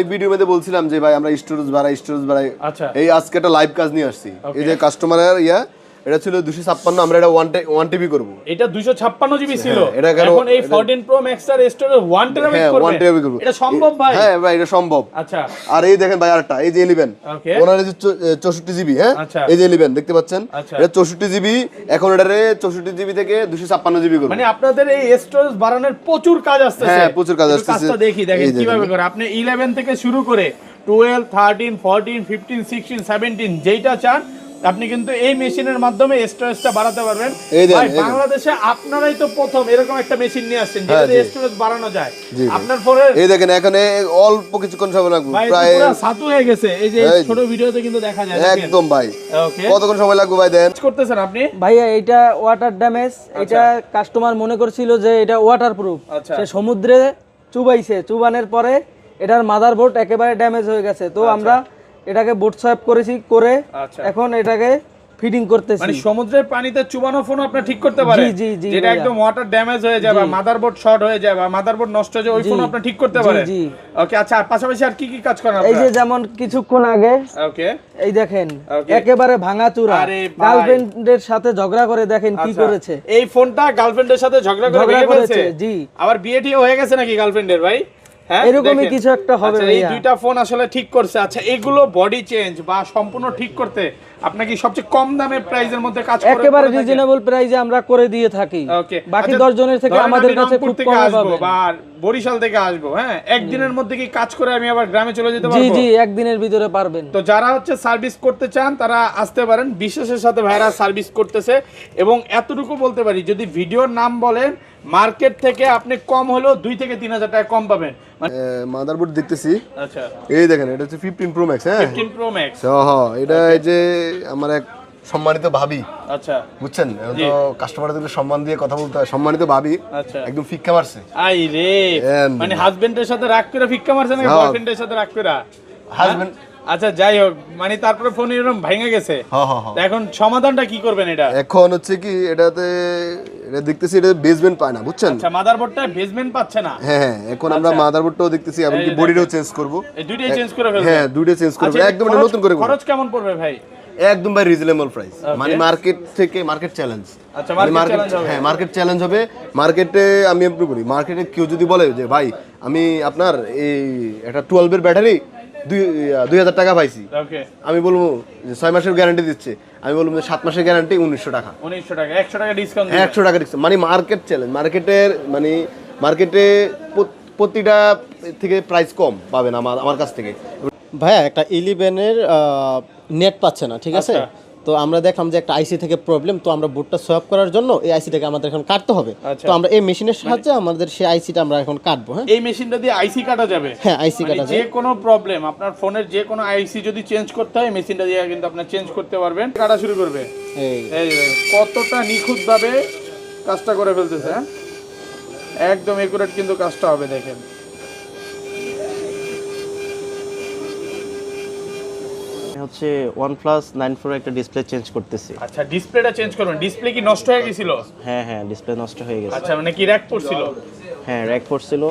অনেক ভিডিওর মধ্যে বলছিলাম যে ভাই আমরা স্টোরেজ বাড়াই আচ্ছা এই আজকে একটা লাইভ কাজ নিয়ে আসছি এই যে কাস্টমারের এটা ছিল 256 আমরা এটা 1 টিবি করব এটা 256 জিবি ছিল এটা এখন এই 14 প্রো ম্যাক্স এর স্টোরেজ 1 টেরাবাইট করবে এটা সম্ভব ভাই? হ্যাঁ ভাই এটা সম্ভব। আচ্ছা আর এই দেখেন ভাই আরেকটা এই যে 11 ওকে ওনার এই যে 64 জিবি হ্যাঁ এই যে 11 দেখতে পাচ্ছেন এটা 64 জিবি এখন এটারে 64 জিবি থেকে 256 জিবি করব। মানে আপনাদের এই স্টোরেজ বাড়ানোর প্রচুর কাজ আসছে। হ্যাঁ প্রচুর কাজ আসছে। কাজটা দেখি দেখেন কিভাবে করে আপনি 11 থেকে শুরু করে 12 13 14 15 16 17 যেটা চান আপনি কিন্তু এই মেশিনের মাধ্যমে স্টোরেজটা বাড়াতে পারবেন। ভাই বাংলাদেশে আপনারাই তো প্রথম এরকম একটা মেশিন নিয়ে আসছেন যেটাতে স্টোরেজ বাড়ানো যায়। আপনার পরে এই দেখেন এখানে অল্প কিছুক্ষণ সময় লাগবে প্রায় পুরো সাতু হয়ে গেছে এই যে ছোট ভিডিওতে কিন্তু দেখা যায় একদম ভাই। ওকে কতক্ষণ সময় লাগবে ভাই দেন করতেছেন আপনি? ভাইয়া এটা ওয়াটার ড্যামেজ এটা কাস্টমার মনে করছিল যে এটা ওয়াটারপ্রুফ সে সমুদ্রে চুবানের পরে এটার মাদারবোর্ড একেবারে ড্যামেজ হয়ে গেছে তো আমরা এটাকে বোট সোয়াপ করেছি করে এখন এটাকে ফিটিং করতেছি। মানে সমুদ্রের পানিতে চুবানো ফোন আপনি ঠিক করতে পারেন যেটা একদম ওয়াটার ড্যামেজ হয়ে যায় বা মাদারবোর্ড শর্ট হয়ে যায় বা মাদারবোর্ড নষ্ট হয়ে যায় ওই ফোন আপনি ঠিক করতে পারেন। ওকে আচ্ছা আর পাশাপাশি আর কি কি কাজ করেন আপনারা? এই যে যেমন কিছুক্ষণ আগে ওকে এই দেখেন একেবারে ভাঙাচুরা গার্লফ্রেন্ডের সাথে ঝগড়া করে দেখেন কি করেছে। এই ফোনটা গার্লফ্রেন্ডের সাথে ঝগড়া করে ভেঙে ফেলেছে? জি। আবার বিয়ে টিয়ে হয়ে গেছে নাকি গার্লফ্রেন্ডের ভাই? এরকমই কিছু একটা হবে ভাইয়া। এই দুইটা ফোন আসলে ঠিক করছে। আচ্ছা এগুলো বডি চেঞ্জ বা সম্পূর্ণ ঠিক করতে আপনাকে সবচেয়ে কম দামে প্রাইসের মধ্যে কাজ করে একেবারে রিজনেবল প্রাইসে আমরা করে দিয়ে থাকি। বাকি 10 জনের থেকে আমাদের কাছে খুব কম পাবেন। বা বরিশাল থেকে আসবো হ্যাঁ একদিনের মধ্যে কি কাজ করে আমি আবার গ্রামে চলে যেতে পারবো? জি জি একদিনের ভিতরে পারবেন। তো যারা হচ্ছে সার্ভিস করতে চান তারা আসতে পারেন বিশ্বাসের সাথে ভাইরা সার্ভিস করতেছে এবং এতটুকু বলতে পারি যদি ভিডিওর নাম বলেন মার্কেট থেকে আপনি কম হলেও 2 থেকে 3000 টাকা কম পাবেন। মাদারবোর্ড দেখতেছি আচ্ছা এই দেখেন এটা হচ্ছে 15 প্রো ম্যাক্স হ্যাঁ 15 প্রো ম্যাক্স হ্যাঁ এটা এই যে আমার এক সম্মানিত ভাবি আচ্ছা বুঝছেন তো কাস্টমারদের সম্মান দিয়ে কথা বলতে হয় সম্মানিত ভাবি আচ্ছা একদম ফিক্কা মারছে আই রে মানে হাজবেন্ডের সাথে রাগ করে ফিক্কা মারছে নাকি বয়ফ্রেন্ডের সাথে রাগ করে? হাজবেন্ড আচ্ছা যাই হোক মানে তারপরে ফোন এরকম ভেঙে গেছে এখন সমাধানটা কি করবেন এটা? এখন হচ্ছে কি এটাতে এটা দেখতেছি এটা বেসমেন্ট পায় না বুঝছেন। আচ্ছা মাদারবোর্ডটা বেসমেন্ট পাচ্ছে না। হ্যাঁ এখন আমরা মাদারবোর্ডটাও দেখতেছি এবং কি বডিটাও চেঞ্জ করব। এই দুইটাই চেঞ্জ করে ফেলবেন? হ্যাঁ দুইটাই চেঞ্জ করব একদম নতুন করে। খরচ কেমন পড়বে ভাই? একদম ভাই রিজনেবল প্রাইস মানে মার্কেট থেকে মার্কেট চ্যালেঞ্জ। আচ্ছা মার্কেট চ্যালেঞ্জ হবে। হ্যাঁ মার্কেট চ্যালেঞ্জ হবে। মার্কেটে আমি আপনি বলি মার্কেটে কেউ যদি বলে যে ভাই আমি আপনার এই একটা 12 এর ব্যাটারি 2000 টাকা পাইছি আমি বলবো 6 মাসের গ্যারান্টি দিচ্ছে আমি বলবো 7 মাসের গ্যারান্টি 1900 টাকা 100 টাকা ডিসকাউন্ট 100 টাকা ডিসকাউন্ট মানে মার্কেট চ্যালেঞ্জ মার্কেটের মানে মার্কেটে প্রতিটা থেকে প্রাইস কম পাবেন আমার কাছ থেকে। ভাইয়া একটা 11 এর নেট পাচ্ছে না ঠিক আছে তো আমরা দেখলাম যে একটা আইসি থেকে প্রবলেম তো আমরা বুটটা সোয়াপ করার জন্য এই আইসিটাকে আমাদের এখন কাটতে হবে তো আমরা এই মেশিনের সাহায্যে আমাদের সেই আইসিটা আমরা এখন কাটবো। হ্যাঁ এই মেশিনটা দিয়ে আইসি কাটা যাবে? হ্যাঁ আইসি কাটা যাবে। যে কোনো প্রবলেম আপনার ফোনের যে কোনো আইসি যদি চেঞ্জ করতে হয় মেশিনটা দিয়ে কিন্তু আপনি চেঞ্জ করতে পারবেন। কাটা শুরু করবে এই কতটা নিখুঁতভাবে কাজটা করে ফেলতেছে একদম একুরেট কিন্তু কাজটা হবে দেখেন। হচ্ছে OnePlus 9 Pro একটা ডিসপ্লে চেঞ্জ করতেছি। আচ্ছা ডিসপ্লেটা চেঞ্জ করবেন। ডিসপ্লে কি নষ্ট হয়ে গিয়েছিল? হ্যাঁ হ্যাঁ ডিসপ্লে নষ্ট হয়ে গেছে। আচ্ছা মানে কি র‍্যাক পড়ছিল? হ্যাঁ র‍্যাক পড়ছিল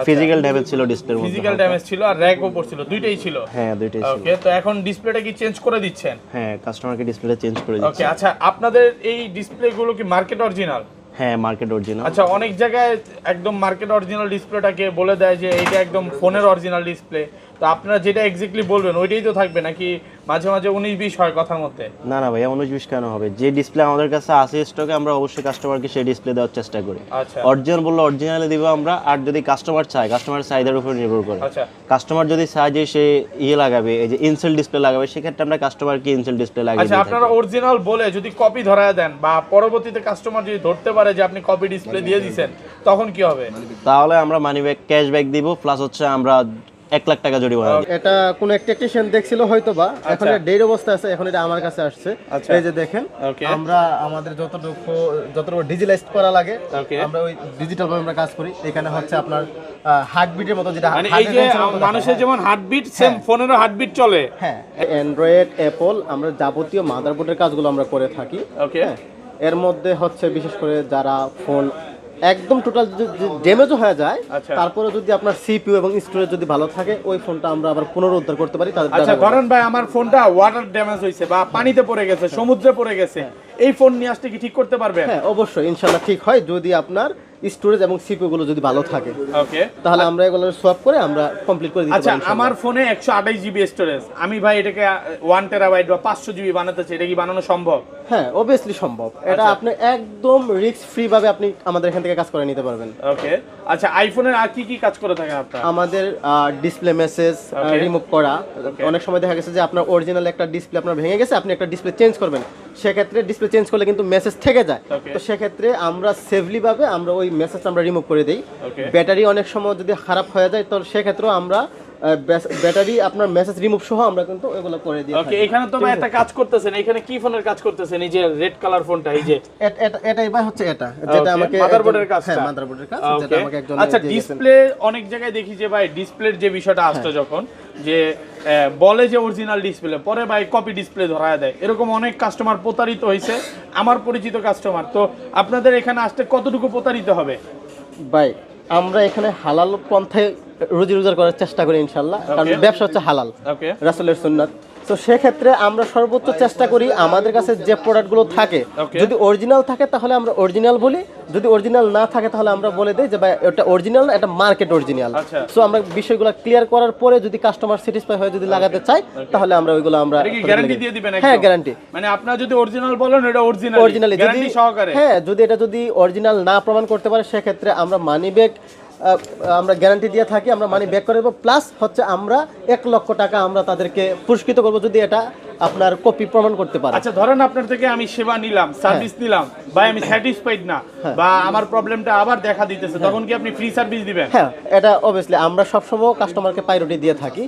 ফিজিক্যাল ড্যামেজ ছিল ডিসপ্লের মধ্যে। ফিজিক্যাল ড্যামেজ ছিল আর র‍্যাকও পড়ছিল দুইটাই ছিল? হ্যাঁ দুইটাই ছিল। ওকে তো এখন ডিসপ্লেটা কি চেঞ্জ করে দিচ্ছেন? হ্যাঁ কাস্টমারকে ডিসপ্লেটা চেঞ্জ করে দিচ্ছি। ওকে আচ্ছা আপনাদের এই ডিসপ্লেগুলো কি মার্কেট অরিজিনাল? হ্যাঁ মার্কেট অরিজিনাল। আচ্ছা অনেক জায়গায় একদম মার্কেট অরিজিনাল ডিসপ্লেটাকে বলে দেয় যে এইটা একদম ফোনের অরিজিনাল ডিসপ্লে তো আপনারা যেটা এক্স্যাক্টলি বলবেন ওইটাই তো থাকবে নাকি মাঝে মাঝে 19-20 হয় কথার মধ্যে? না না ভাইয়া 19-20 কেন হবে যে ডিসপ্লে আমাদের কাছে আছে স্টকে আমরা অবশ্যই কাস্টমারকে সেই ডিসপ্লে দেওয়ার চেষ্টা করি। আচ্ছা অরিজিনাল বললে অরিজিনালে দিব আমরা আর যদি কাস্টমার চায় কাস্টমারের চাহিদার উপর নির্ভর করে। আচ্ছা কাস্টমার যদি চায় যে সে লাগাবে এই যে ইনসেল ডিসপ্লে লাগাবে সেক্ষেত্রে আমরা কাস্টমারকে ইনসেল ডিসপ্লে লাগিয়ে দিই। আচ্ছা আপনারা অরিজিনাল বলে যদি কপি ধরায় দেন বা পরবর্তীতে কাস্টমার যদি ধরতে পারে যে আপনি কপি ডিসপ্লে দিয়ে দিবেন তখন কি হবে? তাহলে আমরা মানি ব্যাক ক্যাশব্যাক দিব প্লাস হচ্ছে আমরা 1 লাখ টাকা জরিমানা। এটা কোন একটা টেকনিশিয়ান দেখছিল হয়তোবা এখন এটা ডেড অবস্থা আছে এখন এটা আমার কাছে আসছে এই যে দেখেন আমরা আমাদের যতটুকু ডিজিটালাইজ করা লাগে আমরা ওই ডিজিটাল ভাবে আমরা কাজ করি। এখানে হচ্ছে আপনার হার্টবিটের মতো যেটা মানে এই যে মানুষের যেমন হার্টবিট সেম ফোনেরও হার্টবিট চলে। হ্যাঁ অ্যান্ড্রয়েড অ্যাপল আমরা যাবতীয় মাদারবোর্ডের কাজগুলো আমরা করে থাকি। ওকে এর মধ্যে হচ্ছে বিশেষ করে যারা ফোন একদম টোটাল যদি ড্যামেজও হয়ে যায় আচ্ছা। তারপরে যদি আপনার সিপিইউ এবং স্টোরেজ যদি ভালো থাকে ওই ফোনটা আমরা আবার পুনরুদ্ধার করতে পারি তাদের আচ্ছা দ্বারা। ধরেন ভাই আমার ফোনটা ওয়াটার ড্যামেজ হয়েছে বা পানিতে পড়ে গেছে, সমুদ্রে পড়ে গেছে, এই ফোন নিয়ে আসতে কি ঠিক করতে পারবেন? হ্যাঁ অবশ্যই ইনশাআল্লাহ ঠিক হয় যদি আপনার স্টোরেজ এবং সিপিইউ গুলো যদি ভালো থাকে, ওকে। তাহলে আমরা এগুলো সোয়াপ করে আমরা কমপ্লিট করে দিতে আচ্ছা পারি। আমার ফোনে 128 জিবি স্টোরেজ, আমি ভাই এটাকে 1 টেরাবাইট বা 500 জিবি বানাতে চাই, এটা কি বানানো সম্ভব? হ্যাঁ অবভিয়াসলি সম্ভব, এটা আচ্ছা। আপনি একদম রিস্ক ফ্রি ভাবে আপনি আমাদের এখান থেকে কাজ করে নিতে পারবেন। ওকে। আচ্ছা আইফোনের আর কি কি কাজ করে থাকেন আপনারা? আমাদের ডিসপ্লে মেসেজ Okay. রিমুভ করা, অনেক সময় দেখা গেছে যে আপনার অরিজিনাল একটা ডিসপ্লে আপনার ভেঙে গেছে, আপনি একটা ডিসপ্লে চেঞ্জ করবেন, সেক্ষেত্রে ডিসপ্লে চেঞ্জ করলে কিন্তু মেসেজ থেকে যায়, Okay. তো সেক্ষেত্রে আমরা সেফলি ভাবে আমরা ওই মেসেজ আমরা রিমুভ করে দিই। Okay. ব্যাটারি অনেক সময় যদি খারাপ হয়ে যায় তো সেক্ষেত্রেও আমরা ব্যাটারি আপনার মেসেজ রিমুভ সহ আমরা কিন্তু এগুলো করে দিই। ওকে, এখানে তো ভাই একটা কাজ করতেছেন, এখানে কি ফোনের কাজ করতেছেন? এই যে রেড কালার ফোনটা, এই যে এটাই ভাই হচ্ছে এটা যেটা Okay, আমাকে মাদারবোর্ডের কাজটা। হ্যাঁ মাদারবোর্ডের কাজ যেটা Okay. আমাকে একজন আচ্ছা দিয়ে গেছেন। ডিসপ্লে অনেক জায়গায় দেখি যে ভাই ডিসপ্লের যে বিষয়টা আসতো যখন যে বলে যে অরিজিনাল ডিসপ্লে, পরে ভাই কপি ডিসপ্লে ধরায় দেয়, এরকম অনেক কাস্টমার প্রতারিত হয়েছে, আমার পরিচিত কাস্টমার। তো আপনাদের এখানে আসতে কতটুকু প্রতারিত হবে? ভাই আমরা এখানে হালাল পন্থায় রুজি রোজগার করার চেষ্টা করি ইনশাআল্লাহ, কারণ Okay. ব্যবসা হচ্ছে হালাল, ওকে। রাসূলের সুন্নাত। তো সেক্ষেত্রে আমরা সর্বোচ্চ চেষ্টা করি আমাদের কাছে যে প্রোডাক্টগুলো থাকে Okay. যদি অরিজিনাল থাকে তাহলে আমরা অরিজিনাল বলি, যদি অরিজিনাল না থাকে তাহলে আমরা বলে দিই যে ভাই এটা অরিজিনাল না, এটা মার্কেট অরিজিনাল। আচ্ছা। সো আমরা বিষয়গুলো ক্লিয়ার করার পরে যদি কাস্টমার স্যাটিসফাই হয়, যদি লাগাতে চায় তাহলে আমরা ওইগুলো আমরা এটা কি গ্যারান্টি দিয়ে দিবেন? হ্যাঁ একদম? গ্যারান্টি মানে আপনারা যদি অরিজিনাল বলেন এটা অরিজিনাল, অরিজিনালি যদি গ্যারান্টি সহকারে। হ্যাঁ যদি এটা যদি অরিজিনাল না প্রমাণ করতে পারে সেক্ষেত্রে আমরা মানি ব্যাক আমরা গ্যারান্টি দিয়ে থাকি, আমরা মানি ব্যাক করে দেবো, প্লাস হচ্ছে আমরা 1 লক্ষ টাকা আমরা তাদেরকে পুরস্কৃত করবো যদি এটা আপনার কপি প্রমাণ করতে পারে। আচ্ছা ধরেন আপনার থেকে আমি সেবা নিলাম, সার্ভিস নিলাম, ভাই আমি স্যাটিসফাইড না বা আমার প্রবলেমটা আবার দেখা দিতেছে, তখন কি আপনি ফ্রি সার্ভিস দিবেন? হ্যাঁ এটা অবভিয়াসলি আমরা সবসময় কাস্টমারকে প্রায়োরিটি দিয়ে থাকি,